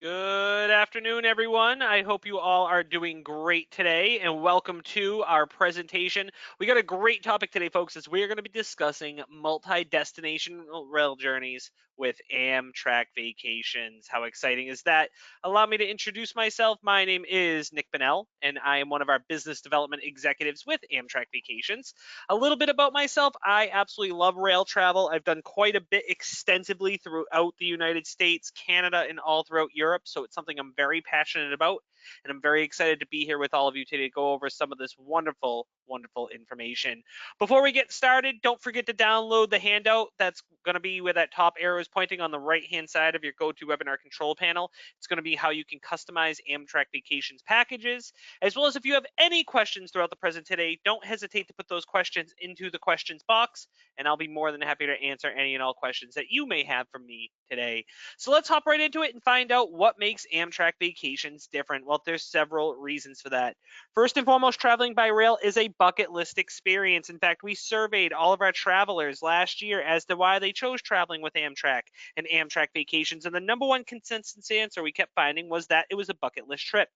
Good afternoon, everyone. I hope you all are doing great today, and welcome to our presentation. We got a great topic today, folks, as we're going to be discussing multi-destination rail journeys with Amtrak Vacations. How exciting is that? Allow me to introduce myself. My name is Nick Bennell, and I am one of our business development executives with Amtrak Vacations. A little bit about myself. I absolutely love rail travel. I've done quite a bit extensively throughout the United States, Canada, and all throughout Europe. So it's something I'm very passionate about. And I'm very excited to be here with all of you today to go over some of this wonderful, wonderful information. Before we get started, don't forget to download the handout. That's going to be where that top arrow is pointing on the right-hand side of your GoToWebinar control panel. It's going to be how you can customize Amtrak Vacations packages, as well as if you have any questions throughout the present today, don't hesitate to put those questions into the questions box, and I'll be more than happy to answer any and all questions that you may have from me today. So let's hop right into it and find out what makes Amtrak Vacations different. Well, there's several reasons for that. First and foremost, traveling by rail is a bucket list experience. In fact, we surveyed all of our travelers last year as to why they chose traveling with Amtrak and Amtrak Vacations, and the number one consensus answer we kept finding was that it was a bucket list trip.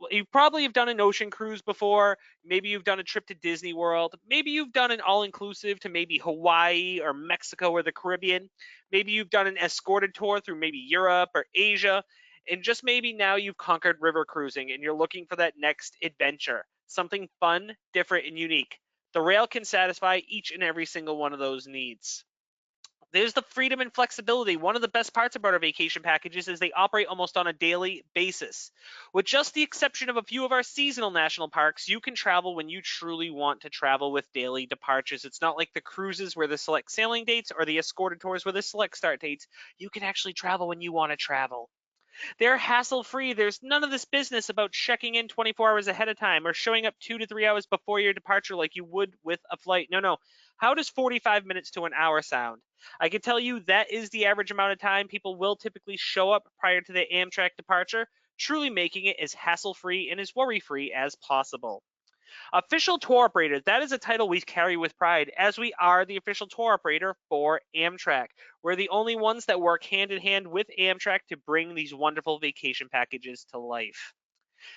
You probably have done an ocean cruise before. Maybe you've done a trip to Disney World. Maybe you've done an all-inclusive to maybe Hawaii or Mexico or the Caribbean. Maybe you've done an escorted tour through maybe Europe or Asia. And just maybe now you've conquered river cruising and you're looking for that next adventure, something fun, different, and unique. The rail can satisfy each and every single one of those needs. There's the freedom and flexibility. One of the best parts about our vacation packages is they operate almost on a daily basis. With just the exception of a few of our seasonal national parks, you can travel when you truly want to travel with daily departures. It's not like the cruises where the select sailing dates or the escorted tours where the select start dates. You can actually travel when you want to travel. They're hassle-free. There's none of this business about checking in 24 hours ahead of time or showing up 2 to 3 hours before your departure like you would with a flight. No. How does 45 minutes to an hour sound? I can tell you that is the average amount of time people will typically show up prior to the Amtrak departure, truly making it as hassle-free and as worry-free as possible. Official tour operator, that is a title we carry with pride, as we are the official tour operator for Amtrak. We're the only ones that work hand in hand with Amtrak to bring these wonderful vacation packages to life.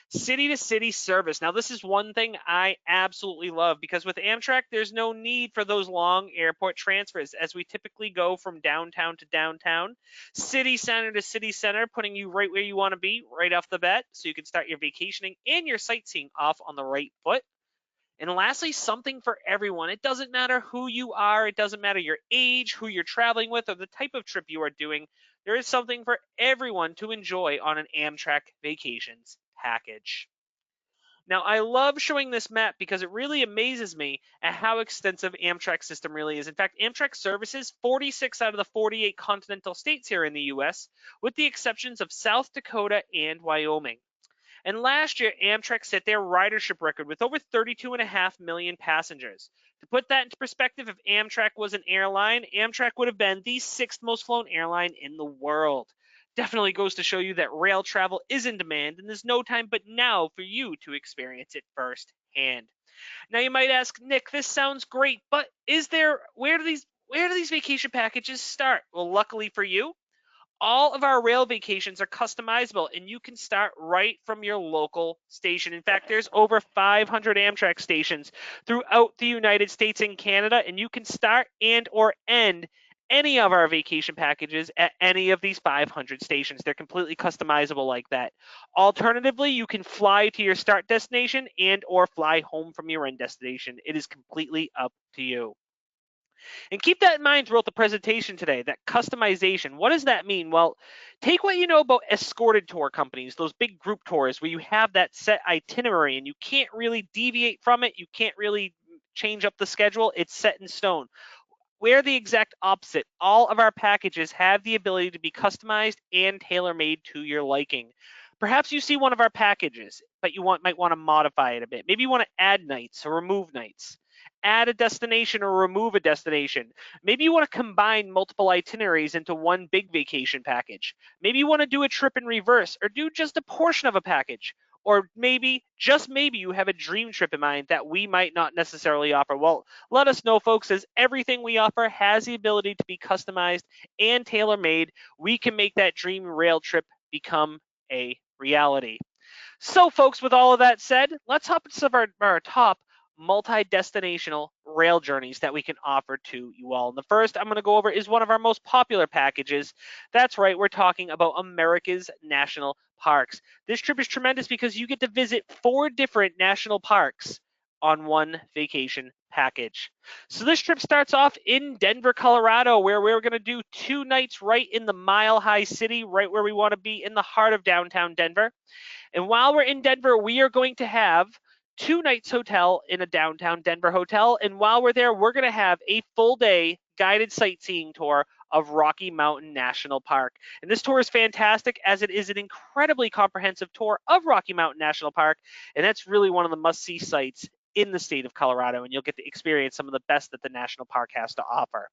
City to city service. Now, this is one thing I absolutely love because with Amtrak, there's no need for those long airport transfers as we typically go from downtown to downtown, city center to city center, putting you right where you want to be right off the bat so you can start your vacationing and your sightseeing off on the right foot. And lastly, something for everyone. It doesn't matter who you are, it doesn't matter your age, who you're traveling with, or the type of trip you are doing. There is something for everyone to enjoy on an Amtrak Vacations package. Now, I love showing this map because it really amazes me at how extensive Amtrak's system really is. In fact, Amtrak services 46 out of the 48 continental states here in the US, with the exceptions of South Dakota and Wyoming. And last year, Amtrak set their ridership record with over 32.5 million passengers. To put that into perspective, if Amtrak was an airline, Amtrak would have been the sixth most flown airline in the world. Definitely goes to show you that rail travel is in demand, and there's no time but now for you to experience it firsthand. Now you might ask, Nick, this sounds great, but where do these vacation packages start? Well, luckily for you, all of our rail vacations are customizable and you can start right from your local station. In fact, there's over 500 Amtrak stations throughout the United States and Canada, and you can start and or end any of our vacation packages at any of these 500 stations. They're completely customizable like that. Alternatively, you can fly to your start destination and or fly home from your end destination. It is completely up to you. And keep that in mind throughout the presentation today, that customization. What does that mean? Well, take what you know about escorted tour companies, those big group tours where you have that set itinerary and you can't really deviate from it. You can't really change up the schedule. It's set in stone. We're the exact opposite. All of our packages have the ability to be customized and tailor-made to your liking. Perhaps you see one of our packages, but you might want to modify it a bit. Maybe you want to add nights or remove nights, add a destination or remove a destination. Maybe you want to combine multiple itineraries into one big vacation package. Maybe you want to do a trip in reverse or do just a portion of a package. Or maybe, just maybe, you have a dream trip in mind that we might not necessarily offer. Well, let us know, folks, as everything we offer has the ability to be customized and tailor-made. We can make that dream rail trip become a reality. So, folks, with all of that said, let's hop into some of our top multi-destinational rail journeys that we can offer to you all. And the first I'm going to go over is one of our most popular packages. That's right, we're talking about America's National Parks. This trip is tremendous because you get to visit 4 different national parks on one vacation package. So this trip starts off in Denver, Colorado, where we're going to do 2 nights right in the Mile High City, right where we want to be in the heart of downtown Denver. And while we're in Denver, we are going to have 2 nights hotel in a downtown Denver hotel. And while we're there, we're going to have a full day guided sightseeing tour of Rocky Mountain National Park. And this tour is fantastic as it is an incredibly comprehensive tour of Rocky Mountain National Park. And that's really one of the must-see sites in the state of Colorado. And you'll get to experience some of the best that the national park has to offer.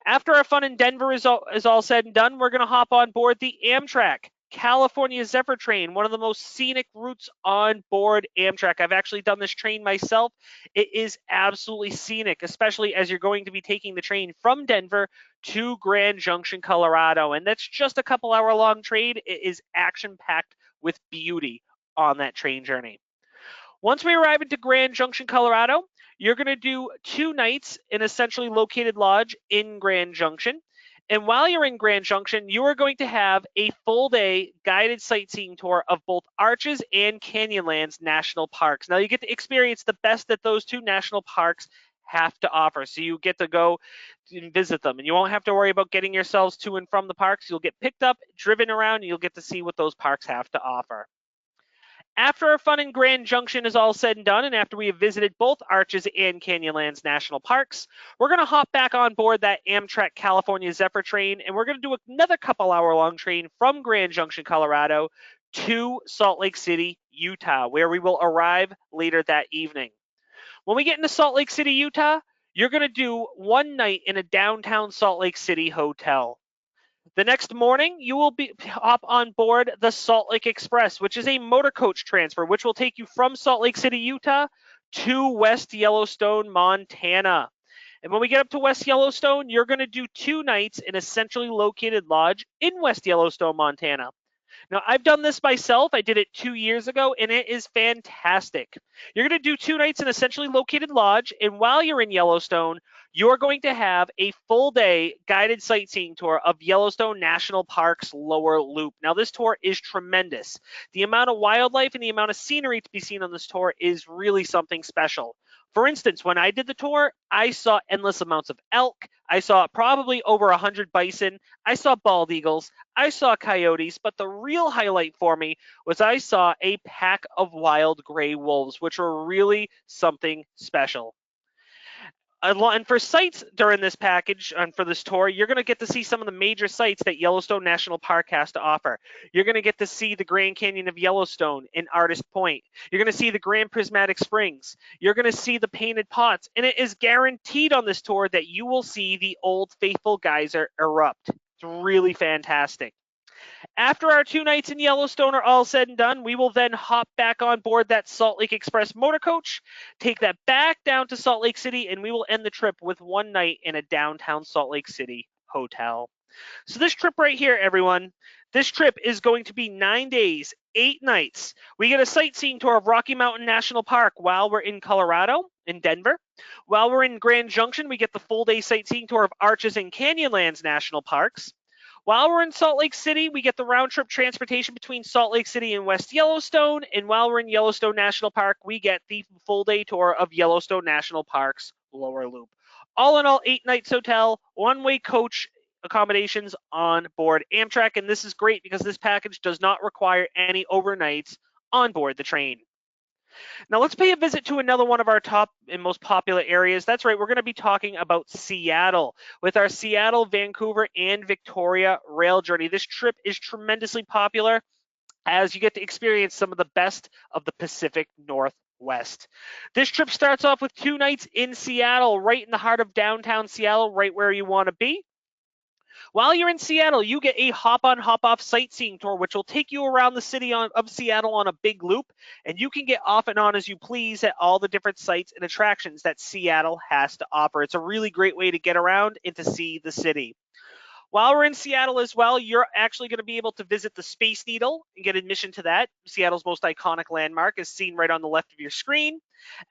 After our fun in Denver is all said and done, we're going to hop on board the Amtrak California Zephyr train, one of the most scenic routes on board Amtrak. I've actually done this train myself. It is absolutely scenic, especially as you're going to be taking the train from Denver to Grand Junction, Colorado. And that's just a couple hour long train. It is action packed with beauty on that train journey. Once we arrive into Grand Junction, Colorado, you're going to do 2 nights in a centrally located lodge in Grand Junction. And while you're in Grand Junction, you are going to have a full day guided sightseeing tour of both Arches and Canyonlands National Parks. Now you get to experience the best that those 2 national parks have to offer. So you get to go and visit them, and you won't have to worry about getting yourselves to and from the parks. You'll get picked up, driven around, and you'll get to see what those parks have to offer. After our fun in Grand Junction is all said and done, and after we have visited both Arches and Canyonlands National Parks, we're going to hop back on board that Amtrak California Zephyr train, and we're going to do another couple hour long train from Grand Junction, Colorado to Salt Lake City, Utah, where we will arrive later that evening. When we get into Salt Lake City, Utah, you're going to do 1 night in a downtown Salt Lake City hotel. The next morning, you will hop on board the Salt Lake Express, which is a motor coach transfer, which will take you from Salt Lake City, Utah, to West Yellowstone, Montana. And when we get up to West Yellowstone, you're going to do 2 nights in a centrally located lodge in West Yellowstone, Montana. Now, I've done this myself. I did it 2 years ago, and it is fantastic. You're going to do 2 nights in a centrally located lodge, and while you're in Yellowstone, you're going to have a full day guided sightseeing tour of Yellowstone National Park's lower loop. Now, this tour is tremendous. The amount of wildlife and the amount of scenery to be seen on this tour is really something special. For instance, when I did the tour, I saw endless amounts of elk. I saw probably over 100 bison. I saw bald eagles. I saw coyotes. But the real highlight for me was I saw a pack of wild gray wolves, which were really something special. And for sites during this package and for this tour, you're going to get to see some of the major sites that Yellowstone National Park has to offer. You're going to get to see the Grand Canyon of Yellowstone in Artist Point. You're going to see the Grand Prismatic Springs. You're going to see the Painted Pots. And it is guaranteed on this tour that you will see the Old Faithful Geyser erupt. It's really fantastic. After our 2 nights in Yellowstone are all said and done, we will then hop back on board that Salt Lake Express motor coach, take that back down to Salt Lake City, and we will end the trip with 1 night in a downtown Salt Lake City hotel. So this trip right here, everyone, this trip is going to be 9 days, 8 nights. We get a sightseeing tour of Rocky Mountain National Park while we're in Colorado, in Denver. While we're in Grand Junction, we get the full day sightseeing tour of Arches and Canyonlands National Parks. While we're in Salt Lake City, we get the round trip transportation between Salt Lake City and West Yellowstone. And while we're in Yellowstone National Park, we get the full day tour of Yellowstone National Park's lower loop. All in all, 8 nights hotel, 1-way coach accommodations on board Amtrak. And this is great because this package does not require any overnights on board the train. Now let's pay a visit to another one of our top and most popular areas. That's right, we're going to be talking about Seattle with our Seattle, Vancouver, and Victoria rail journey. This trip is tremendously popular as you get to experience some of the best of the Pacific Northwest. This trip starts off with 2 nights in Seattle, right in the heart of downtown Seattle, right where you want to be. While you're in Seattle, you get a hop-on, hop-off sightseeing tour, which will take you around the city of Seattle on a big loop, and you can get off and on as you please at all the different sites and attractions that Seattle has to offer. It's a really great way to get around and to see the city. While we're in Seattle as well, you're actually going to be able to visit the Space Needle and get admission to that. Seattle's most iconic landmark is seen right on the left of your screen,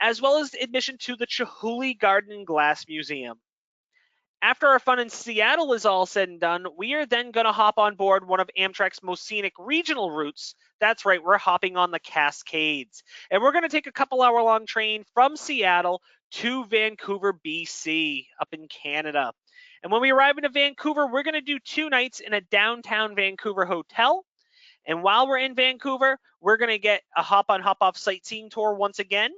as well as admission to the Chihuly Garden and Glass Museum. After our fun in Seattle is all said and done, we are then going to hop on board one of Amtrak's most scenic regional routes. That's right, we're hopping on the Cascades. And we're going to take a couple-hour-long train from Seattle to Vancouver, BC, up in Canada. And when we arrive in Vancouver, we're going to do 2 nights in a downtown Vancouver hotel. And while we're in Vancouver, we're going to get a hop-on, hop-off sightseeing tour once again.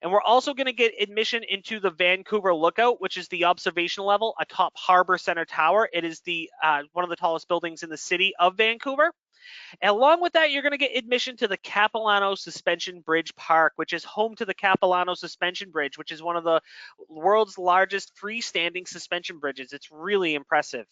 And we're also going to get admission into the Vancouver Lookout, which is the observation level atop Harbor Center Tower. It is the one of the tallest buildings in the city of Vancouver. And along with that, you're going to get admission to the Capilano Suspension Bridge Park, which is home to the Capilano Suspension Bridge, which is one of the world's largest freestanding suspension bridges. It's really impressive.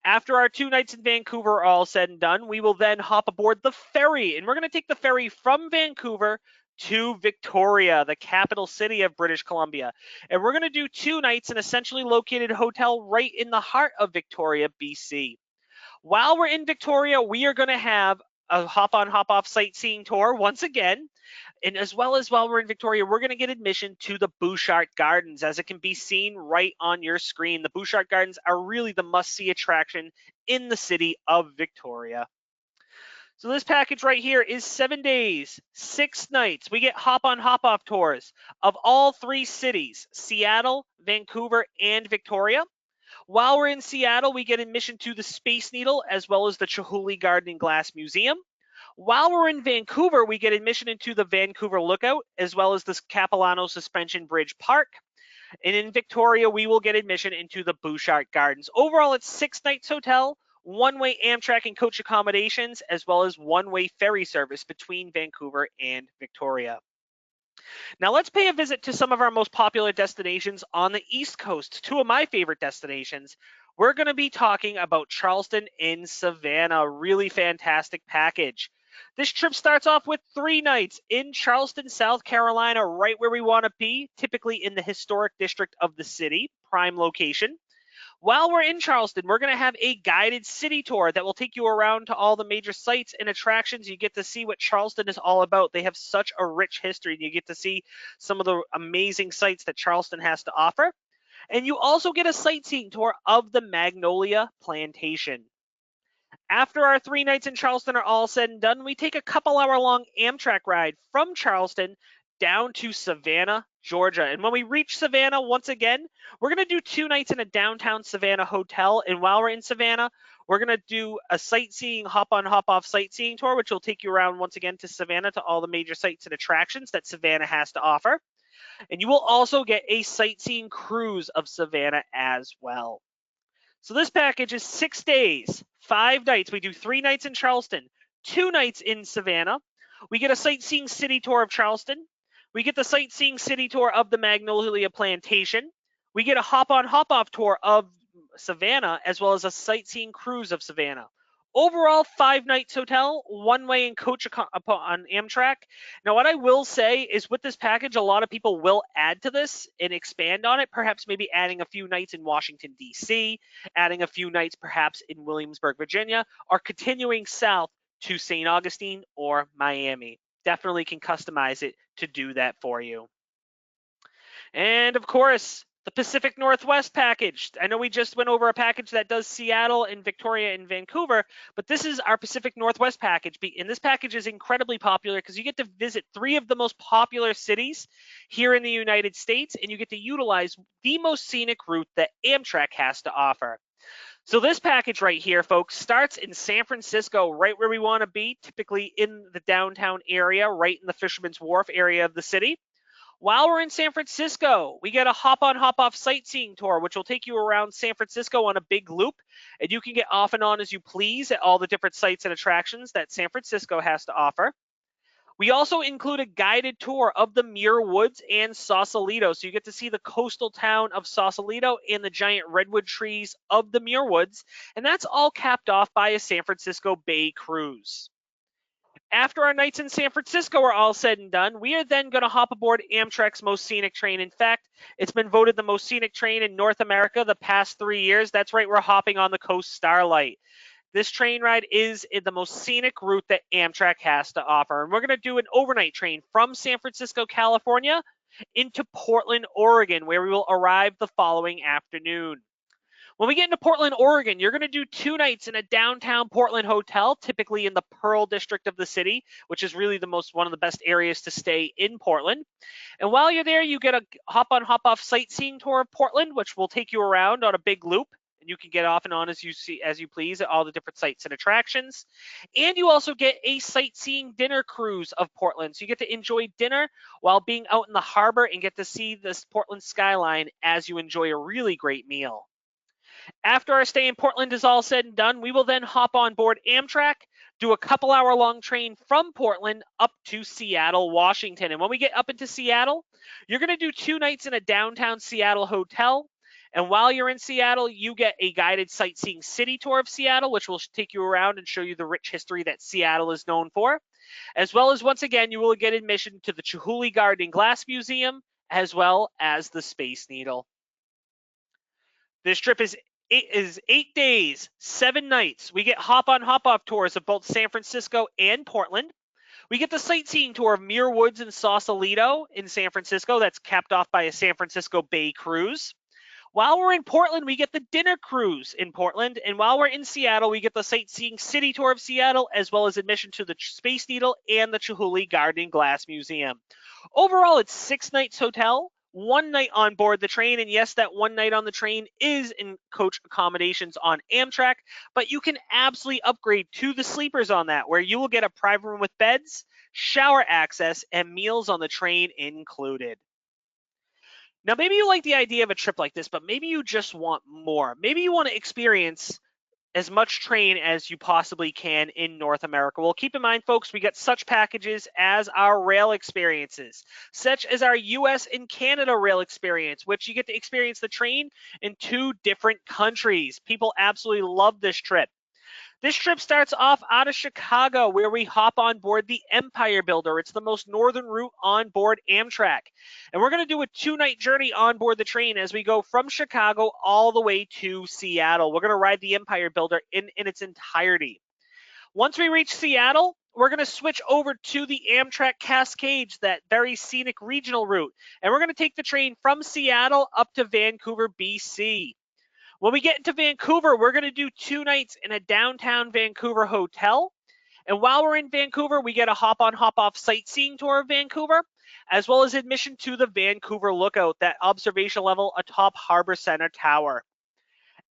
After our 2 nights in Vancouver are all said and done, we will then hop aboard the ferry, and we're going to take the ferry from Vancouver to Victoria, the capital city of British Columbia. And we're going to do 2 nights in a centrally located hotel right in the heart of Victoria, BC. While we're in Victoria, we are going to have a hop-on, hop-off sightseeing tour once again. And as well as while we're in Victoria, we're going to get admission to the Bouchard Gardens, as it can be seen right on your screen. The Bouchard Gardens are really the must-see attraction in the city of Victoria. So this package right here is 7 days, 6 nights. We get hop-on, hop-off tours of all 3 cities, Seattle, Vancouver, and Victoria. While we're in Seattle, we get admission to the Space Needle as well as the Chihuly Garden and Glass Museum. While we're in Vancouver, we get admission into the Vancouver Lookout as well as the Capilano Suspension Bridge Park. And in Victoria, we will get admission into the Bouchard Gardens. Overall, it's 6 nights hotel, 1-way Amtrak and coach accommodations, as well as 1-way ferry service between Vancouver and Victoria. Now let's pay a visit to some of our most popular destinations on the East Coast, 2 of my favorite destinations. We're going to be talking about Charleston and Savannah, really fantastic package. This trip starts off with 3 nights in Charleston, South Carolina, right where we want to be, typically in the historic district of the city, prime location. While we're in Charleston, we're going to have a guided city tour that will take you around to all the major sites and attractions. You get to see what Charleston is all about. They have such a rich history, and you get to see some of the amazing sites that Charleston has to offer. And you also get a sightseeing tour of the Magnolia Plantation. After our 3 nights in Charleston are all said and done, we take a couple-hour-long Amtrak ride from Charleston down to Savannah, Georgia. And when we reach Savannah, once again, we're going to do 2 nights in a downtown Savannah hotel. And while we're in Savannah, we're going to do a sightseeing, hop-on, hop-off sightseeing tour, which will take you around once again to Savannah, to all the major sites and attractions that Savannah has to offer. And you will also get a sightseeing cruise of Savannah as well. So this package is 6 days, 5 nights. We do 3 nights in Charleston, 2 nights in Savannah. We get a sightseeing city tour of Charleston. We get the sightseeing city tour of the Magnolia Plantation. We get a hop-on, hop-off tour of Savannah, as well as a sightseeing cruise of Savannah. Overall, 5 nights hotel, 1-way and coach on Amtrak. Now, what I will say is with this package, a lot of people will add to this and expand on it, perhaps maybe adding a few nights in Washington, D.C., adding a few nights perhaps in Williamsburg, Virginia, or continuing south to St. Augustine or Miami. Definitely can customize it to do that for you. And of course, the Pacific Northwest package. I know we just went over a package that does Seattle and Victoria and Vancouver, but this is our Pacific Northwest package. And this package is incredibly popular because you get to visit 3 of the most popular cities here in the United States, and you get to utilize the most scenic route that Amtrak has to offer. So this package right here, folks, starts in San Francisco, right where we want to be, typically in the downtown area, right in the Fisherman's Wharf area of the city. While we're in San Francisco, we get a hop-on, hop-off sightseeing tour, which will take you around San Francisco on a big loop, and you can get off and on as you please at all the different sites and attractions that San Francisco has to offer. We also include a guided tour of the Muir Woods and Sausalito, so you get to see the coastal town of Sausalito and the giant redwood trees of the Muir Woods, and that's all capped off by a San Francisco Bay cruise. After our nights in San Francisco are all said and done, we are then going to hop aboard Amtrak's most scenic train. In fact, it's been voted the most scenic train in North America the past 3 years. That's right, we're hopping on the Coast Starlight. This train ride is the most scenic route that Amtrak has to offer. And we're going to do an overnight train from San Francisco, California into Portland, Oregon, where we will arrive the following afternoon. When we get into Portland, Oregon, you're going to do 2 nights in a downtown Portland hotel, typically in the Pearl district of the city, which is really one of the best areas to stay in Portland. And while you're there, you get a hop on, hop off sightseeing tour of Portland, which will take you around on a big loop. And you can get off and on as you please at all the different sites and attractions. And you also get a sightseeing dinner cruise of Portland. So you get to enjoy dinner while being out in the harbor and get to see this Portland skyline as you enjoy a really great meal. After our stay in Portland is all said and done, we will then hop on board Amtrak, do a couple-hour-long train from Portland up to Seattle, Washington. And when we get up into Seattle, you're going to do 2 nights in a downtown Seattle hotel. And while you're in Seattle, you get a guided sightseeing city tour of Seattle, which will take you around and show you the rich history that Seattle is known for. As well as, once again, you will get admission to the Chihuly Garden and Glass Museum, as well as the Space Needle. This trip is 8 days, 7 nights. We get hop-on, hop-off tours of both San Francisco and Portland. We get the sightseeing tour of Muir Woods and Sausalito in San Francisco. That's capped off by a San Francisco Bay cruise. While we're in Portland, we get the dinner cruise in Portland. And while we're in Seattle, we get the sightseeing city tour of Seattle, as well as admission to the Space Needle and the Chihuly Garden and Glass Museum. Overall, it's 6 nights hotel, 1 night on board the train. And yes, that 1 night on the train is in coach accommodations on Amtrak, but you can absolutely upgrade to the sleepers on that, where you will get a private room with beds, shower access, and meals on the train included. Now, maybe you like the idea of a trip like this, but maybe you just want more. Maybe you want to experience as much train as you possibly can in North America. Well, keep in mind, folks, we got such packages as our rail experiences, such as our US and Canada rail experience, which you get to experience the train in 2 different countries. People absolutely love this trip. This trip starts off out of Chicago, where we hop on board the Empire Builder. It's the most northern route on board Amtrak. And we're going to do a 2-night journey on board the train as we go from Chicago all the way to Seattle. We're going to ride the Empire Builder in its entirety. Once we reach Seattle, we're going to switch over to the Amtrak Cascades, that very scenic regional route. And we're going to take the train from Seattle up to Vancouver, BC. When we get into Vancouver, we're going to do 2 nights in a downtown Vancouver hotel. And while we're in Vancouver, we get a hop-on, hop-off sightseeing tour of Vancouver, as well as admission to the Vancouver Lookout, that observation level atop Harbor Center Tower.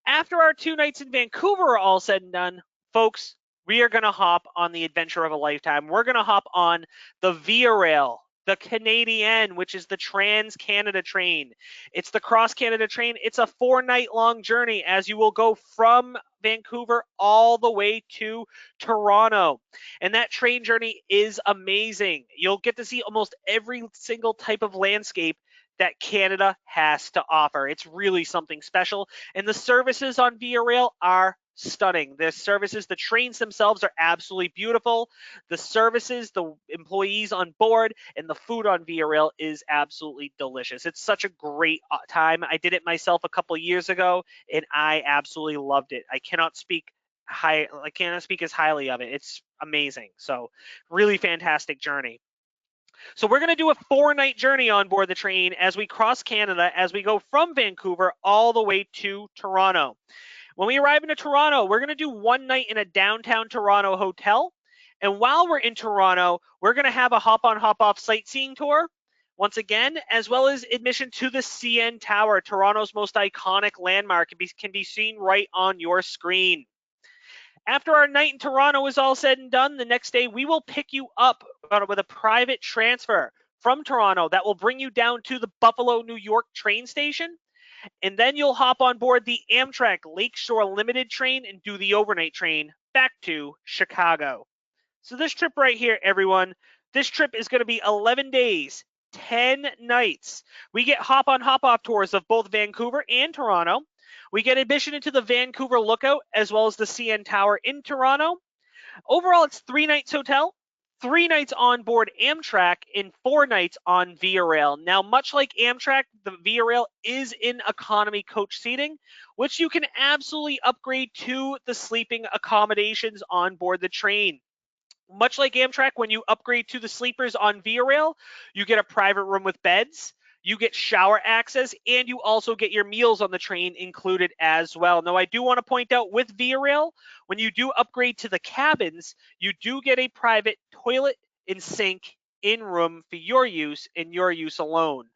After our 2 nights in Vancouver are all said and done, folks, we are going to hop on the adventure of a lifetime. We're going to hop on the Via Rail, the Canadian, which is the Trans-Canada train. It's the Cross-Canada train. It's a 4-night-long journey as you will go from Vancouver all the way to Toronto. And that train journey is amazing. You'll get to see almost every single type of landscape that Canada has to offer. It's really something special. And the services on Via Rail are stunning. The services, the trains themselves are absolutely beautiful. The services, the employees on board, and the food on Via Rail is absolutely delicious. It's such a great time. I did it myself a couple years ago, and I absolutely loved it. I cannot speak as highly of it. It's amazing. So really fantastic journey. So we're going to do a 4-night journey on board the train as we cross Canada, as we go from Vancouver all the way to Toronto. When we arrive into Toronto, we're going to do 1 night in a downtown Toronto hotel. And while we're in Toronto, we're going to have a hop-on, hop-off sightseeing tour, once again, as well as admission to the CN Tower, Toronto's most iconic landmark. It can be seen right on your screen. After our night in Toronto is all said and done, the next day we will pick you up with a private transfer from Toronto that will bring you down to the Buffalo, New York train station. And then you'll hop on board the Amtrak Lakeshore Limited train and do the overnight train back to Chicago. So this trip right here, everyone, this trip is going to be 11 days, 10 nights. We get hop-on, hop-off tours of both Vancouver and Toronto. We get admission into the Vancouver Lookout, as well as the CN Tower in Toronto. Overall, it's 3 nights hotel, 3 nights on board Amtrak, and 4 nights on Via Rail. Now, much like Amtrak, the Via Rail is in economy coach seating, which you can absolutely upgrade to the sleeping accommodations on board the train. Much like Amtrak, when you upgrade to the sleepers on Via Rail, you get a private room with beds, you get shower access, and you also get your meals on the train included as well. Now, I do want to point out with Via Rail, when you do upgrade to the cabins, you do get a private toilet and sink in room for your use and your use alone.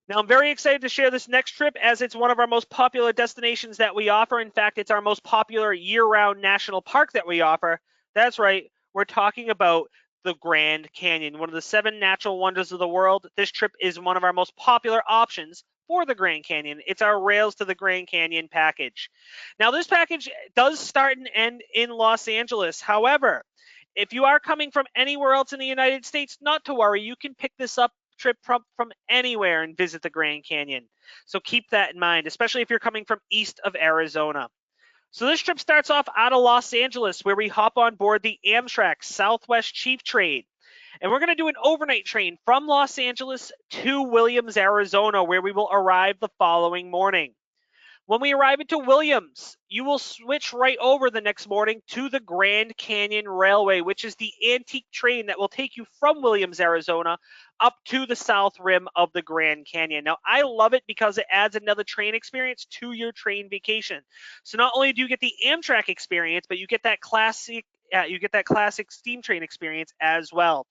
Now, I'm very excited to share this next trip as it's one of our most popular destinations that we offer. In fact, it's our most popular year-round national park that we offer. That's right, we're talking about the Grand Canyon, one of the 7 natural wonders of the world. This trip is one of our most popular options for the Grand Canyon. It's our Rails to the Grand Canyon package. Now, this package does start and end in Los Angeles. However, if you are coming from anywhere else in the United States, not to worry, you can pick this up trip from anywhere and visit the Grand Canyon. So keep that in mind, especially if you're coming from east of Arizona. So this trip starts off out of Los Angeles, where we hop on board the Amtrak Southwest Chief Train. And we're going to do an overnight train from Los Angeles to Williams, Arizona, where we will arrive the following morning. When we arrive into Williams, you will switch right over the next morning to the Grand Canyon Railway, which is the antique train that will take you from Williams, Arizona, up to the south rim of the Grand Canyon. Now, I love it because it adds another train experience to your train vacation. So not only do you get the Amtrak experience, but you get that classic steam train experience as well.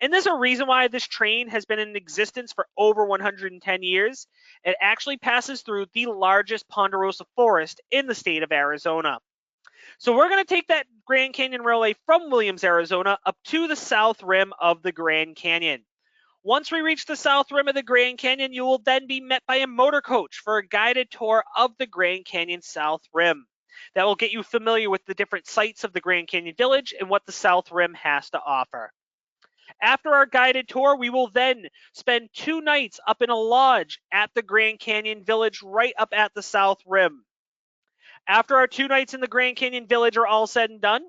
And there's a reason why this train has been in existence for over 110 years. It actually passes through the largest ponderosa forest in the state of Arizona. So we're going to take that Grand Canyon Railway from Williams, Arizona, up to the south rim of the Grand Canyon. Once we reach the south rim of the Grand Canyon, you will then be met by a motor coach for a guided tour of the Grand Canyon South Rim. That will get you familiar with the different sites of the Grand Canyon Village and what the South Rim has to offer. After our guided tour, we will then spend 2 nights up in a lodge at the Grand Canyon Village right up at the South Rim. After our 2 nights in the Grand Canyon Village are all said and done,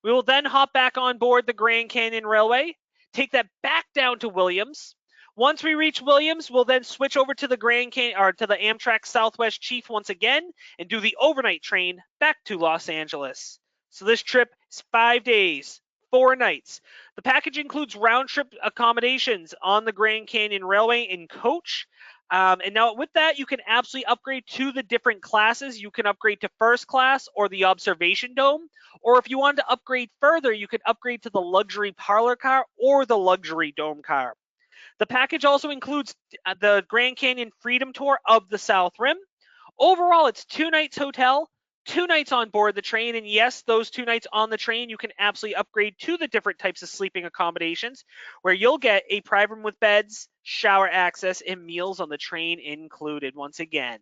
we will then hop back on board the Grand Canyon Railway, take that back down to Williams. Once we reach Williams, we'll then switch over to the to the Amtrak Southwest Chief once again and do the overnight train back to Los Angeles. So this trip is 5 days, 4 nights. The package includes round-trip accommodations on the Grand Canyon Railway in coach. And now with that, you can absolutely upgrade to the different classes. You can upgrade to first class or the observation dome. Or if you wanted to upgrade further, you could upgrade to the luxury parlor car or the luxury dome car. The package also includes the Grand Canyon Freedom Tour of the South Rim. Overall, it's 2 nights hotel, 2 nights on board the train, and yes, those 2 nights on the train, you can absolutely upgrade to the different types of sleeping accommodations, where you'll get a private room with beds, shower access, and meals on the train included once again.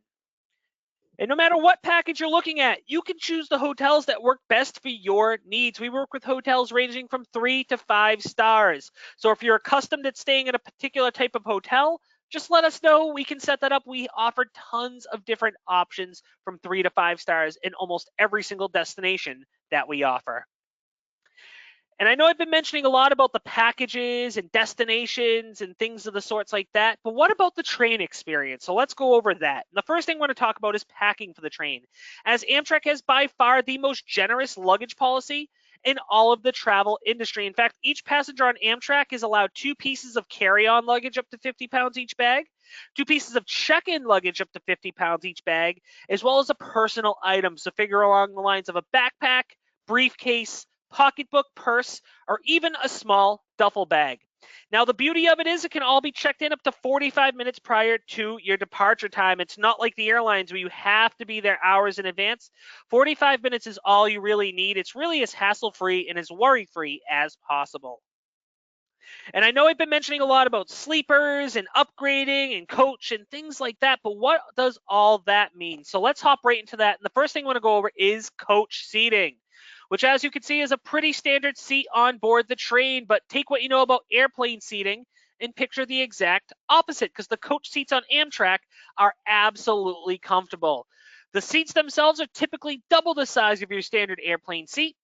And no matter what package you're looking at, you can choose the hotels that work best for your needs. We work with hotels ranging from 3 to 5 stars. So if you're accustomed to staying in a particular type of hotel, just let us know. We can set that up. We offer tons of different options from 3 to 5 stars in almost every single destination that we offer. And I know I've been mentioning a lot about the packages and destinations and things of the sorts like that, but what about the train experience? So let's go over that. And the first thing I want to talk about is packing for the train, as Amtrak has by far the most generous luggage policy in all of the travel industry. In fact, each passenger on Amtrak is allowed 2 pieces of carry-on luggage up to 50 pounds each bag, 2 pieces of check-in luggage up to 50 pounds each bag, as well as a personal item. So figure along the lines of a backpack, briefcase, pocketbook, purse, or even a small duffel bag. Now, the beauty of it is it can all be checked in up to 45 minutes prior to your departure time. It's not like the airlines where you have to be there hours in advance. 45 minutes is all you really need. It's really as hassle-free and as worry-free as possible. And I know I've been mentioning a lot about sleepers and upgrading and coach and things like that, but what does all that mean? So let's hop right into that. And the first thing I want to go over is coach seating, which, as you can see, is a pretty standard seat on board the train. But take what you know about airplane seating and picture the exact opposite, because the coach seats on Amtrak are absolutely comfortable. The seats themselves are typically double the size of your standard airplane seat.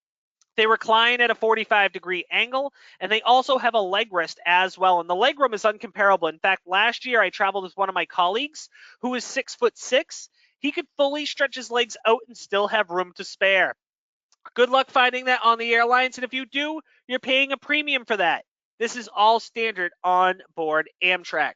They recline at a 45-degree angle, and they also have a leg rest as well. And the legroom is uncomparable. In fact, last year I traveled with one of my colleagues who is 6'6". He could fully stretch his legs out and still have room to spare. Good luck finding that on the airlines, and if you do, you're paying a premium for that. This is all standard on board Amtrak.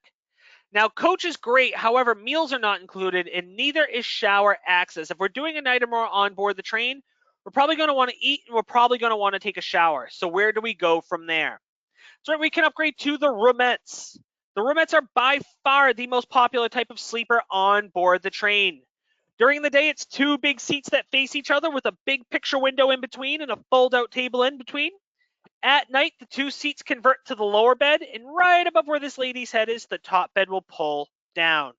Now, coach is great. However, meals are not included, and neither is shower access. If we're doing a night or more on board the train, we're probably going to want to eat, and we're probably going to want to take a shower. So where do we go from there? So we can upgrade to the roomettes. The roomettes are by far the most popular type of sleeper on board the train. During the day, it's two big seats that face each other with a big picture window in between and a fold-out table in between. At night, the two seats convert to the lower bed, and right above where this lady's head is, the top bed will pull down.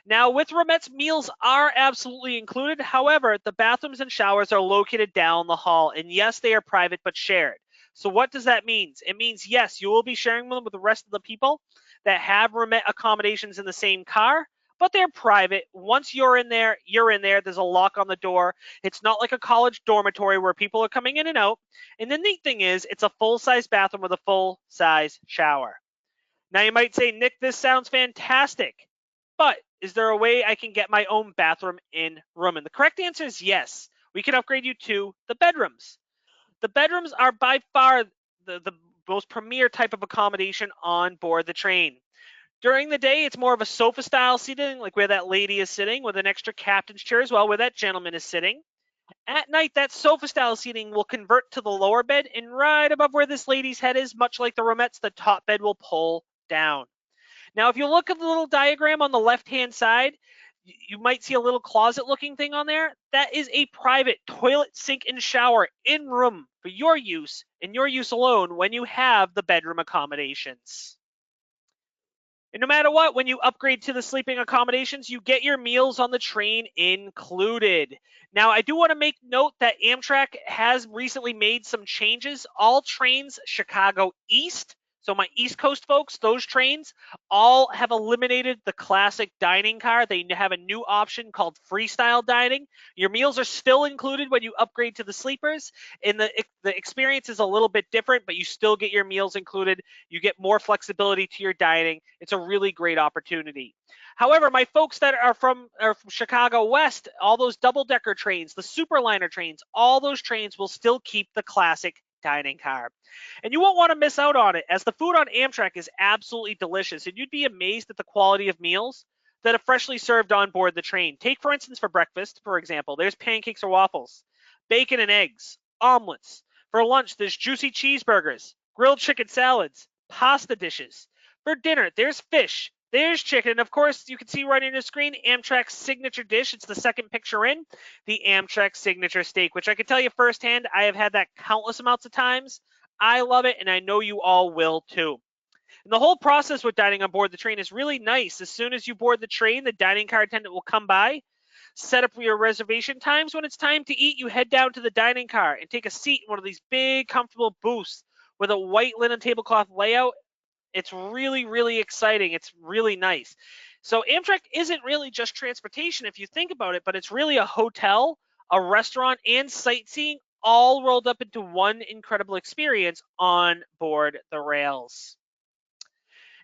Now, with roomettes, meals are absolutely included. However, the bathrooms and showers are located down the hall, and yes, they are private but shared. So what does that mean? It means, yes, you will be sharing them with the rest of the people that have roomette accommodations in the same car, but they're private. Once you're in there, you're in there. There's a lock on the door. It's not like a college dormitory where people are coming in and out. And the neat thing is, it's a full-size bathroom with a full-size shower. Now, you might say, Nick, this sounds fantastic, but is there a way I can get my own bathroom in room? And the correct answer is yes. We can upgrade you to the bedrooms. The bedrooms are by far the most premier type of accommodation on board the train. During the day, it's more of a sofa-style seating, like where that lady is sitting, with an extra captain's chair as well, where that gentleman is sitting. At night, that sofa-style seating will convert to the lower bed, and right above where this lady's head is, much like the roomettes, the top bed will pull down. Now, if you look at the little diagram on the left-hand side, you might see a little closet-looking thing on there. That is a private toilet, sink, and shower in room for your use and your use alone when you have the bedroom accommodations. And no matter what, when you upgrade to the sleeping accommodations, you get your meals on the train included. Now, I do want to make note that Amtrak has recently made some changes. All trains Chicago East, so my East Coast folks, those trains all have eliminated the classic dining car. They have a new option called freestyle dining. Your meals are still included when you upgrade to the sleepers, and the experience is a little bit different, but you still get your meals included. You get more flexibility to your dining. It's a really great opportunity. However, my folks that are from Chicago West, all those double-decker trains, the Superliner trains, all those trains will still keep the classic dining car. And you won't want to miss out on it, as the food on Amtrak is absolutely delicious, and you'd be amazed at the quality of meals that are freshly served on board the train. Take, for instance, for breakfast, for example, there's pancakes or waffles, bacon and eggs, omelets. For lunch, there's juicy cheeseburgers, grilled chicken salads, pasta dishes. For dinner, there's fish, there's chicken. Of course, you can see right on your screen, Amtrak's signature dish. It's the second picture in, the Amtrak signature steak, which I can tell you firsthand, I have had that countless amounts of times. I love it, and I know you all will too. And the whole process with dining on board the train is really nice. As soon as you board the train, the dining car attendant will come by, set up your reservation times. When it's time to eat, you head down to the dining car and take a seat in one of these big, comfortable booths with a white linen tablecloth layout. It's really, really exciting. It's really nice. So Amtrak isn't really just transportation if you think about it, but it's really a hotel, a restaurant, and sightseeing all rolled up into one incredible experience on board the rails.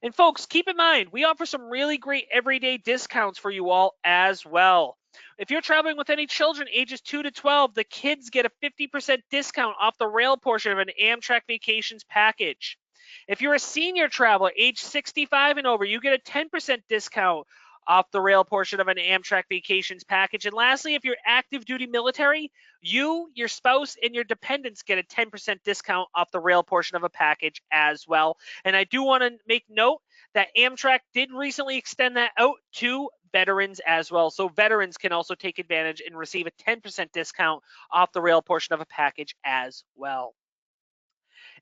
And folks, keep in mind, we offer some really great everyday discounts for you all as well. If you're traveling with any children ages 2 to 12, the kids get a 50% discount off the rail portion of an Amtrak Vacations package. If you're a senior traveler age 65 and over, you get a 10% discount off the rail portion of an Amtrak Vacations package. And lastly, if you're active duty military, you, your spouse, and your dependents get a 10% discount off the rail portion of a package as well. And I do want to make note that Amtrak did recently extend that out to veterans as well. So veterans can also take advantage and receive a 10% discount off the rail portion of a package as well.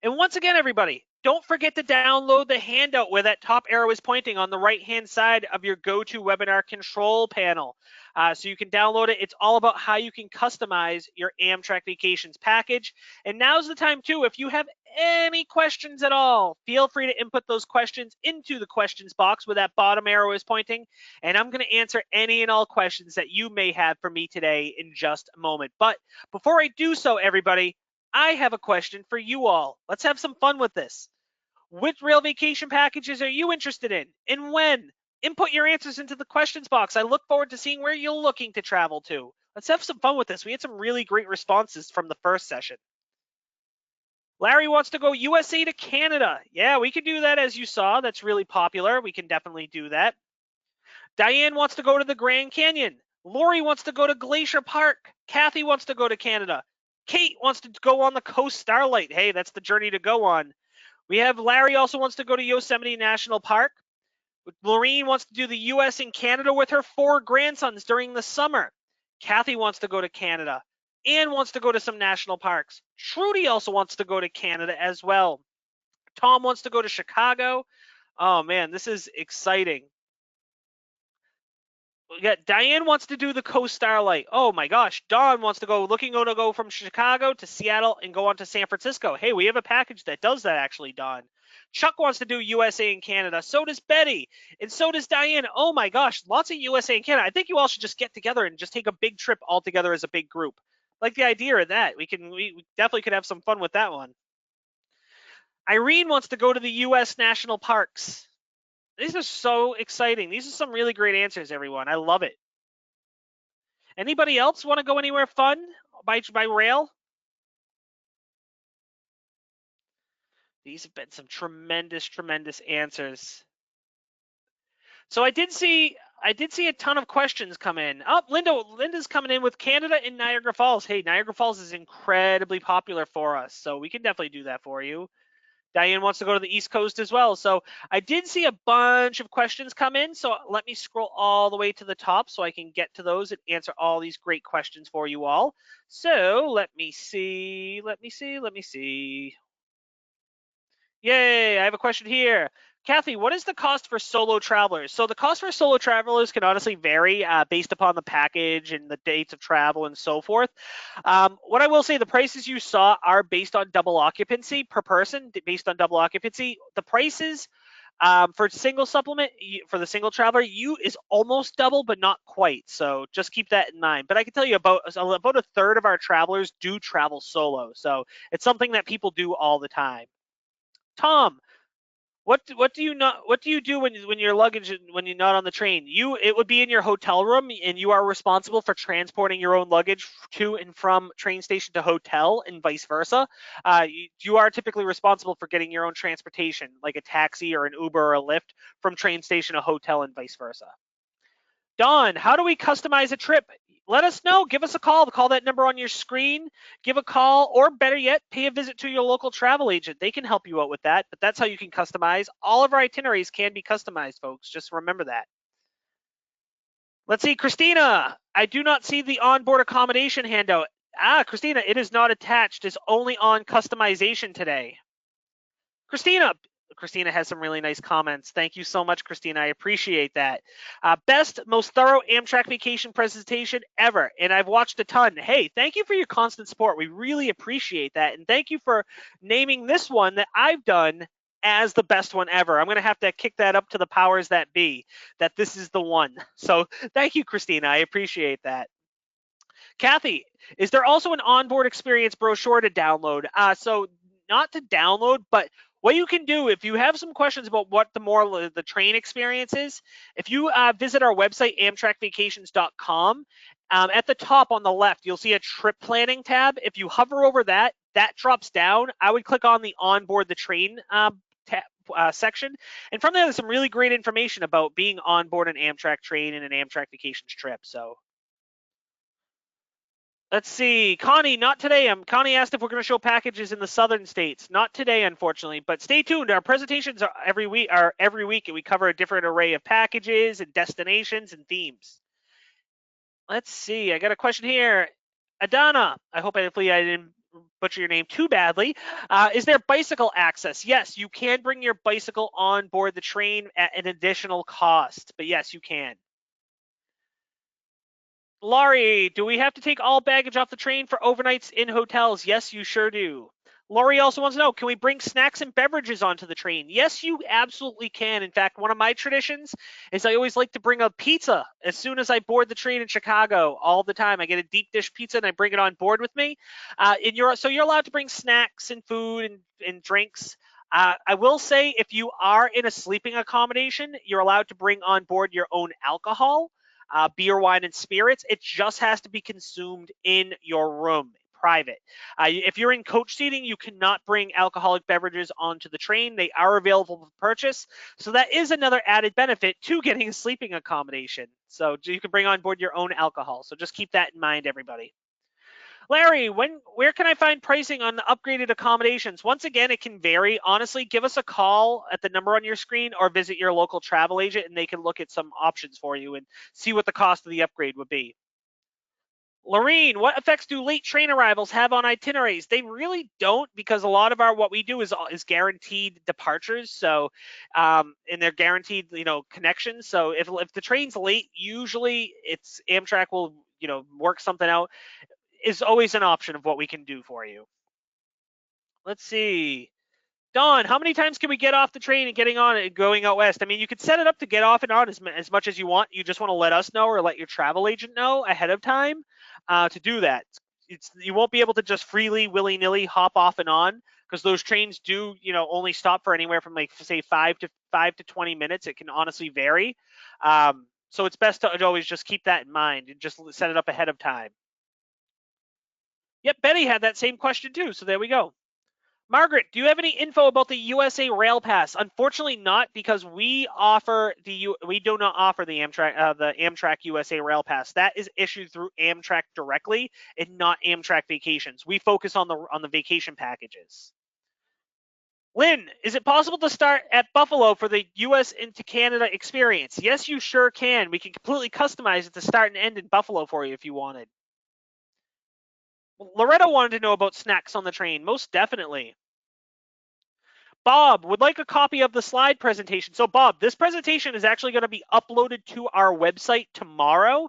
And once again, everybody, don't forget to download the handout where that top arrow is pointing on the right-hand side of your GoToWebinar control panel. So you can download it. It's all about how you can customize your Amtrak Vacations package. And now's the time, too. If you have any questions at all, feel free to input those questions into the questions box where that bottom arrow is pointing. And I'm going to answer any and all questions that you may have for me today in just a moment. But before I do so, everybody, I have a question for you all. Let's have some fun with this. Which rail vacation packages are you interested in and when? Input your answers into the questions box. I look forward to seeing where you're looking to travel to. Let's have some fun with this. We had some really great responses from the first session. Larry wants to go USA to Canada. Yeah, we can do that, as you saw. That's really popular. We can definitely do that. Diane wants to go to the Grand Canyon. Lori wants to go to Glacier Park. Kathy wants to go to Canada. Kate wants to go on the Coast Starlight. Hey, that's the journey to go on. We have Larry also wants to go to Yosemite National Park. Maureen wants to do the US and Canada with her 4 grandsons during the summer. Kathy wants to go to Canada. Anne wants to go to some national parks. Trudy also wants to go to Canada as well. Tom wants to go to Chicago. Oh man, this is exciting. We got Diane wants to do the Coast Starlight. Oh my gosh. Dawn wants to go from Chicago to Seattle and go on to San Francisco. Hey, we have a package that does that actually, Dawn. Chuck wants to do USA and Canada. So does Betty. And so does Diane. Oh my gosh, lots of USA and Canada. I think you all should just get together and just take a big trip all together as a big group. Like the idea of that. We definitely could have some fun with that one. Irene wants to go to the US national parks. These are so exciting. These are some really great answers, everyone. I love it. Anybody else want to go anywhere fun by rail? These have been some tremendous answers. So I did see a ton of questions come in. Oh, Linda's coming in with Canada and Niagara Falls. Hey, Niagara Falls is incredibly popular for us, so we can definitely do that for you. Diane wants to go to the East Coast as well. So I did see a bunch of questions come in. So let me scroll all the way to the top so I can get to those and answer all these great questions for you all. So let me see. Yay, I have a question here. Kathy, what is the cost for solo travelers? So the cost for solo travelers can honestly vary based upon the package and the dates of travel and so forth. What I will say, the prices you saw are based on double occupancy per person, based on double occupancy. The prices for single supplement, for the single traveler, is almost double, but not quite. So just keep that in mind. But I can tell you about a third of our travelers do travel solo. So it's something that people do all the time. Tom, what do you do when your luggage when you're not on the train? It would be in your hotel room, and you are responsible for transporting your own luggage to and from train station to hotel, and vice versa. You are typically responsible for getting your own transportation, like a taxi or an Uber or a Lyft, from train station to hotel and vice versa. Dawn, how do we customize a trip? Let us know. Give us a call. Call that number on your screen. Give a call, or better yet, pay a visit to your local travel agent. They can help you out with that, but that's how you can customize. All of our itineraries can be customized, folks. Just remember that. Let's see, Christina. I do not see the onboard accommodation handout. Christina, it is not attached. It's only on customization today. Christina has some really nice comments. Thank you so much, Christina. I appreciate that. Best, most thorough Amtrak vacation presentation ever. And I've watched a ton. Hey, thank you for your constant support. We really appreciate that. And thank you for naming this one that I've done as the best one ever. I'm going to have to kick that up to the powers that be, that this is the one. So thank you, Christina. I appreciate that. Kathy, is there also an onboard experience brochure to download? So not to download, but what you can do if you have some questions about what the train experience is, if you visit our website, amtrakvacations.com, at the top on the left, you'll see a trip planning tab. If you hover over that, that drops down. I would click on the onboard the train section. And from there, there's some really great information about being on board an Amtrak train and an Amtrak Vacations trip. So let's see. Connie, not today. Connie asked if we're going to show packages in the southern states. Not today, unfortunately, but stay tuned. Our presentations are every week, and we cover a different array of packages and destinations and themes. Let's see. I got a question here. Adana, hopefully I didn't butcher your name too badly. Is there bicycle access? Yes, you can bring your bicycle on board the train at an additional cost, but yes, you can. Laurie, do we have to take all baggage off the train for overnights in hotels? Yes, you sure do. Lori also wants to know, can we bring snacks and beverages onto the train? Yes, you absolutely can. In fact, one of my traditions is I always like to bring a pizza as soon as I board the train in Chicago all the time. I get a deep dish pizza and I bring it on board with me. So you're allowed to bring snacks and food and drinks. I will say if you are in a sleeping accommodation, you're allowed to bring on board your own alcohol, beer, wine, and spirits. It just has to be consumed in your room, private. If you're in coach seating, you cannot bring alcoholic beverages onto the train. They are available for purchase. So that is another added benefit to getting a sleeping accommodation. So you can bring on board your own alcohol. So just keep that in mind, everybody. Larry, where can I find pricing on the upgraded accommodations? Once again, it can vary. Honestly, give us a call at the number on your screen or visit your local travel agent and they can look at some options for you and see what the cost of the upgrade would be. Lorene, what effects do late train arrivals have on itineraries? They really don't, because a lot of what we do is guaranteed departures. So, and they're guaranteed, connections. So if the train's late, usually it's Amtrak will, work something out. Is always an option of what we can do for you. Let's see. Don, how many times can we get off the train and getting on and going out west? I mean, you could set it up to get off and on as much as you want. You just want to let us know or let your travel agent know ahead of time to do that. You won't be able to just freely, willy-nilly hop off and on because those trains do, only stop for anywhere from like say 5 to 20 minutes. It can honestly vary. So it's best to always just keep that in mind and just set it up ahead of time. Yep, Betty had that same question too. So there we go. Margaret, do you have any info about the USA Rail Pass? Unfortunately, not, because we do not offer the Amtrak USA Rail Pass. That is issued through Amtrak directly and not Amtrak Vacations. We focus on the vacation packages. Lynn, is it possible to start at Buffalo for the US into Canada experience? Yes, you sure can. We can completely customize it to start and end in Buffalo for you if you wanted. Loretta wanted to know about snacks on the train. Most definitely. Bob would like a copy of the slide presentation. So Bob, this presentation is actually going to be uploaded to our website tomorrow.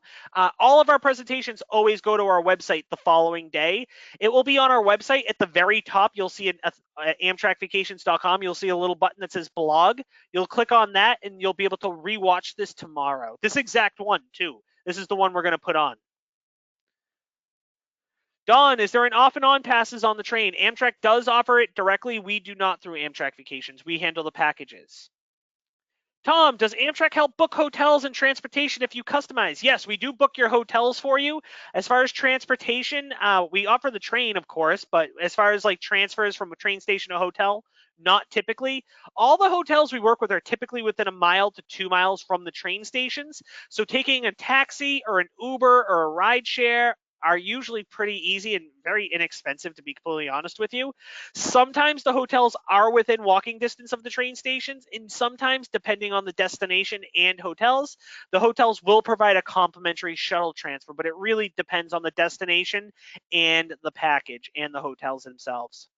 All of our presentations always go to our website the following day. It will be on our website at the very top. You'll see at amtrakvacations.com, you'll see a little button that says blog. You'll click on that and you'll be able to rewatch this tomorrow. This exact one too. This is the one we're going to put on. Don, is there an off and on passes on the train? Amtrak does offer it directly. We do not through Amtrak Vacations. We handle the packages. Tom, does Amtrak help book hotels and transportation if you customize? Yes, we do book your hotels for you. As far as transportation, we offer the train, of course, but as far as like transfers from a train station to a hotel, not typically. All the hotels we work with are typically within 1 mile to 2 miles from the train stations. So taking a taxi or an Uber or a ride share are usually pretty easy and very inexpensive, to be completely honest with you. Sometimes the hotels are within walking distance of the train stations, and sometimes, depending on the destination and hotels, the hotels will provide a complimentary shuttle transfer, but it really depends on the destination and the package and the hotels themselves.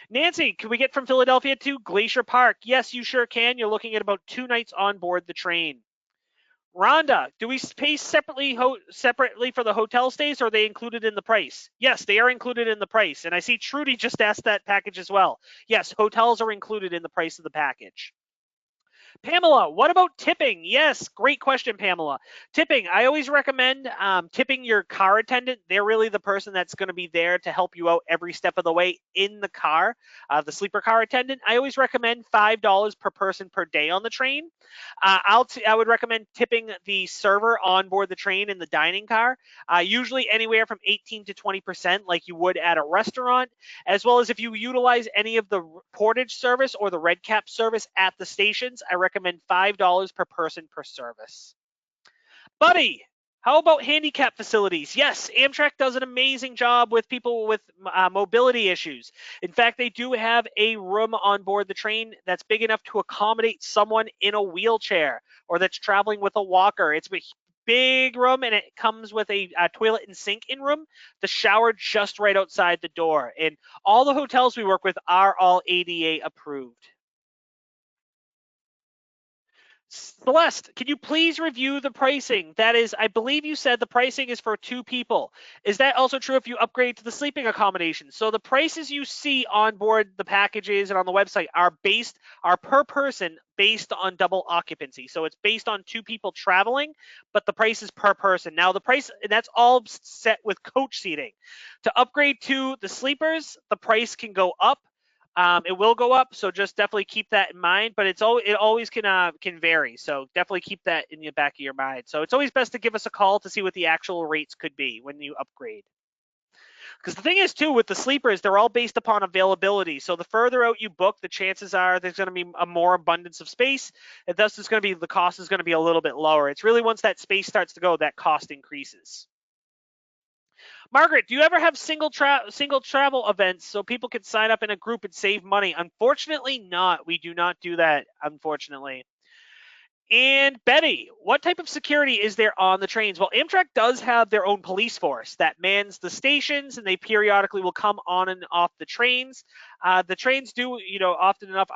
Nancy, can we get from Philadelphia to Glacier Park? Yes, you sure can. You're looking at about 2 nights on board the train. Rhonda, do we pay separately for the hotel stays, or are they included in the price? Yes, they are included in the price. And I see Trudy just asked that package as well. Yes, hotels are included in the price of the package. Pamela, what about tipping? Yes, great question, Pamela. Tipping, I always recommend tipping your car attendant. They're really the person that's going to be there to help you out every step of the way in the car, the sleeper car attendant. I always recommend $5 per person per day on the train. I would recommend tipping the server on board the train in the dining car, usually anywhere from 18 to 20%, like you would at a restaurant, as well as if you utilize any of the portage service or the red cap service at the stations. I recommend $5 per person per service. Buddy, how about handicap facilities? Yes, Amtrak does an amazing job with people with mobility issues. In fact, they do have a room on board the train that's big enough to accommodate someone in a wheelchair or that's traveling with a walker. It's a big room, and it comes with a toilet and sink in room, the shower just right outside the door. And all the hotels we work with are all ADA approved. Celeste, can you please review the pricing? That is, I believe you said the pricing is for 2 people. Is that also true if you upgrade to the sleeping accommodation? So the prices you see on board the packages and on the website are per person based on double occupancy. So it's based on 2 people traveling, but the price is per person. Now the price, and that's all set with coach seating. To upgrade to the sleepers, the price can go up. It will go up, so just definitely keep that in mind. But it always can vary, so definitely keep that in the back of your mind. So it's always best to give us a call to see what the actual rates could be when you upgrade. Because the thing is too with the sleepers, they're all based upon availability. So the further out you book, the chances are there's going to be a more abundance of space, and thus the cost is going to be a little bit lower. It's really once that space starts to go that cost increases. Margaret, do you ever have single travel events so people can sign up in a group and save money? Unfortunately, not. We do not do that, unfortunately. And Betty, what type of security is there on the trains? Well, Amtrak does have their own police force that mans the stations, and they periodically will come on and off the trains. The trains do, often enough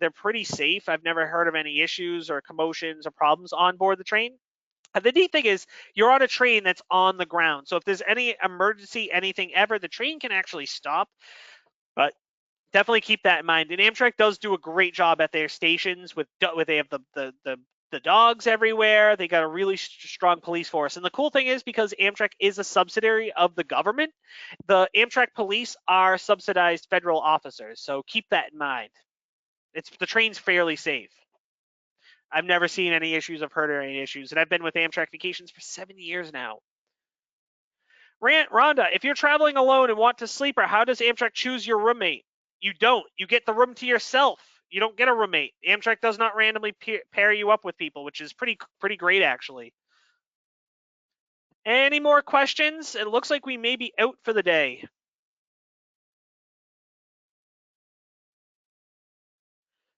they're pretty safe. I've never heard of any issues or commotions or problems on board the train. The neat thing is you're on a train that's on the ground. So if there's any emergency, anything ever, the train can actually stop. But definitely keep that in mind. And Amtrak does do a great job at their stations with they have the dogs everywhere. They got a really strong police force. And the cool thing is because Amtrak is a subsidiary of the government, the Amtrak police are subsidized federal officers. So keep that in mind. The train's fairly safe. I've never seen any issues. I've heard of any issues. And I've been with Amtrak Vacations for 7 years now. Rhonda, if you're traveling alone and want to sleeper, how does Amtrak choose your roommate? You don't. You get the room to yourself. You don't get a roommate. Amtrak does not randomly pair you up with people, which is pretty great, actually. Any more questions? It looks like we may be out for the day.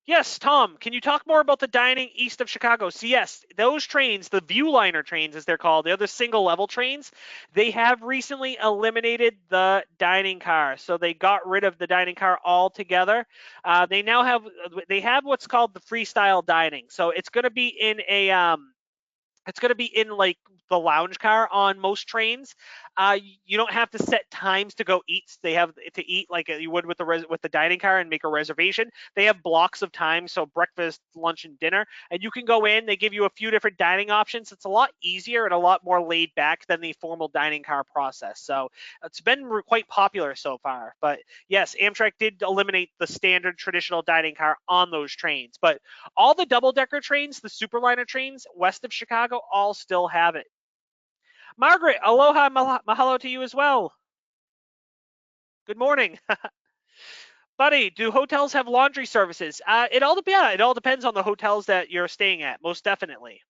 Yes, Tom, can you talk more about the dining east of Chicago? So yes, those trains, the Viewliner trains as they're called, they're the single level trains. They have recently eliminated the dining car. So they got rid of the dining car altogether. They now have what's called the freestyle dining. So it's going to be in like the lounge car on most trains. You don't have to set times to go eat. They have to eat like you would with the dining car and make a reservation. They have blocks of time, so breakfast, lunch, and dinner, and you can go in. They give you a few different dining options. It's a lot easier and a lot more laid back than the formal dining car process. So it's been quite popular so far. But yes, Amtrak did eliminate the standard traditional dining car on those trains, but all the double-decker trains, the Superliner trains west of Chicago, all still have it. Margaret, aloha, mahalo to you as well. Good morning. Buddy, do hotels have laundry services? It all depends on the hotels that you're staying at, most definitely.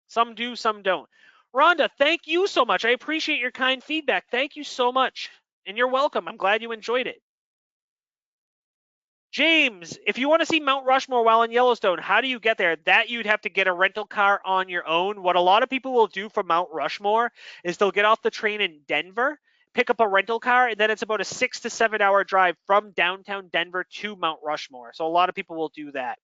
Some do, some don't. Rhonda, thank you so much. I appreciate your kind feedback. Thank you so much. And you're welcome. I'm glad you enjoyed it. James, if you want to see Mount Rushmore while in Yellowstone, how do you get there? That you'd have to get a rental car on your own. What a lot of people will do for Mount Rushmore is they'll get off the train in Denver, pick up a rental car, and then it's about a 6 to 7 hour drive from downtown Denver to Mount Rushmore. So a lot of people will do that.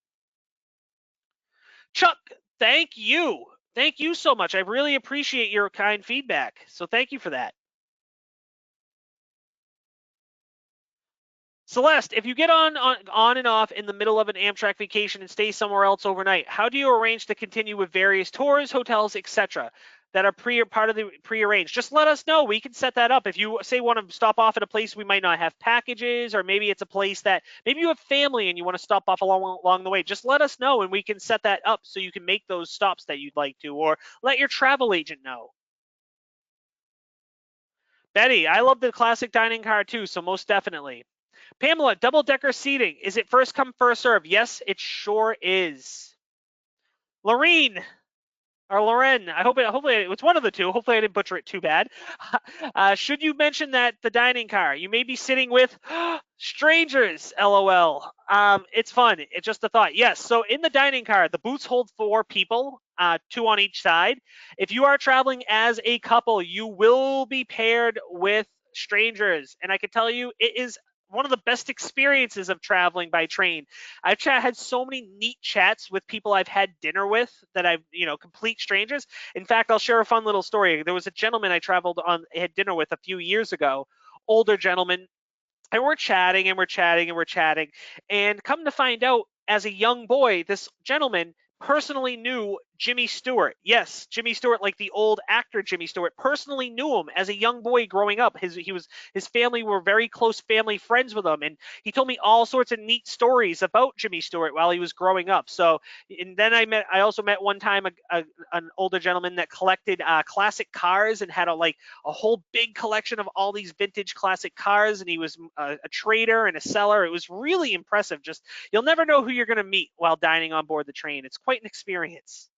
Chuck, thank you. Thank you so much. I really appreciate your kind feedback. So thank you for that. Celeste, if you get on and off in the middle of an Amtrak vacation and stay somewhere else overnight, how do you arrange to continue with various tours, hotels, etc. that are part of the prearranged? Just let us know. We can set that up. If you say want to stop off at a place we might not have packages, or maybe it's a place that maybe you have family and you want to stop off along the way, just let us know and we can set that up so you can make those stops that you'd like to, or let your travel agent know. Betty, I love the classic dining car too, so most definitely. Pamela, double-decker seating. Is it first come, first serve? Yes, it sure is. Lorene, or Loren, hopefully it's one of the two. Hopefully I didn't butcher it too bad. Should you mention that the dining car, you may be sitting with strangers, LOL. It's fun. It's just a thought. Yes, so in the dining car, the booths hold 4 people, 2 on each side. If you are traveling as a couple, you will be paired with strangers. And I can tell you, it is one of the best experiences of traveling by train. I've had so many neat chats with people I've had dinner with that I've, complete strangers. In fact, I'll share a fun little story. There was a gentleman I had dinner with a few years ago, older gentleman, and we're chatting and we're chatting and we're chatting. And come to find out, as a young boy, this gentleman personally knew Jimmy Stewart. Yes, Jimmy Stewart, like the old actor Jimmy Stewart, personally knew him as a young boy growing up. His family were very close family friends with him, and he told me all sorts of neat stories about Jimmy Stewart while he was growing up. So, and then I also met one time an older gentleman that collected classic cars and had a whole big collection of all these vintage classic cars, and he was a trader and a seller. It was really impressive. Just, you'll never know who you're going to meet while dining on board the train. It's quite an experience.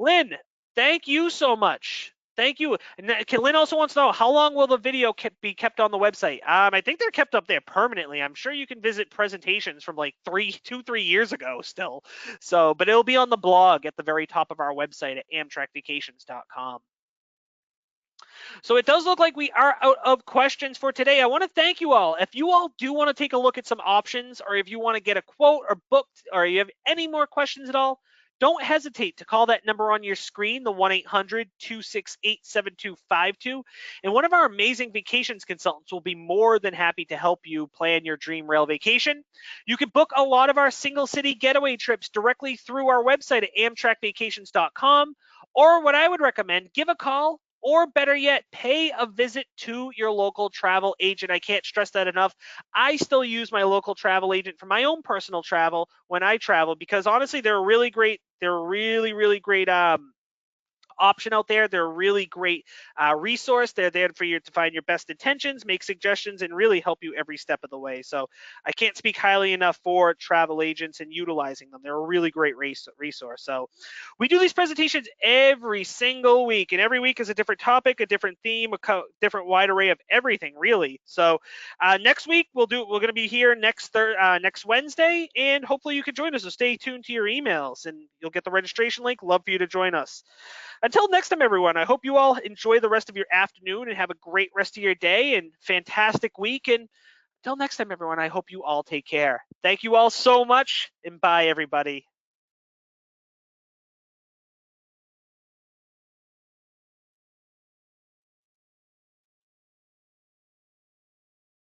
Lynn, thank you so much. Thank you. And Lynn also wants to know, how long will the video be kept on the website? I think they're kept up there permanently. I'm sure you can visit presentations from like 3 years ago still. So, but it'll be on the blog at the very top of our website at amtrakvacations.com. So it does look like we are out of questions for today. I want to thank you all. If you all do want to take a look at some options, or if you want to get a quote or booked, or you have any more questions at all, don't hesitate to call that number on your screen, the 1-800-268-7252. And one of our amazing vacations consultants will be more than happy to help you plan your dream rail vacation. You can book a lot of our single city getaway trips directly through our website at amtrakvacations.com. Or what I would recommend, give a call, or better yet, pay a visit to your local travel agent. I can't stress that enough. I still use my local travel agent for my own personal travel when I travel, because honestly, they're really great. They're really great option out there. They're a really great resource. They're there for you to find your best intentions, make suggestions, and really help you every step of the way. So I can't speak highly enough for travel agents and utilizing them. They're a really great resource. So we do these presentations every single week, and every week is a different topic, a different theme, a different wide array of everything, really. So next week we're going to be here next Wednesday, and hopefully you can join us. So stay tuned to your emails, and you'll get the registration link. Love for you to join us. Until next time, everyone, I hope you all enjoy the rest of your afternoon and have a great rest of your day and fantastic week. And until next time, everyone, I hope you all take care. Thank you all so much, and bye, everybody.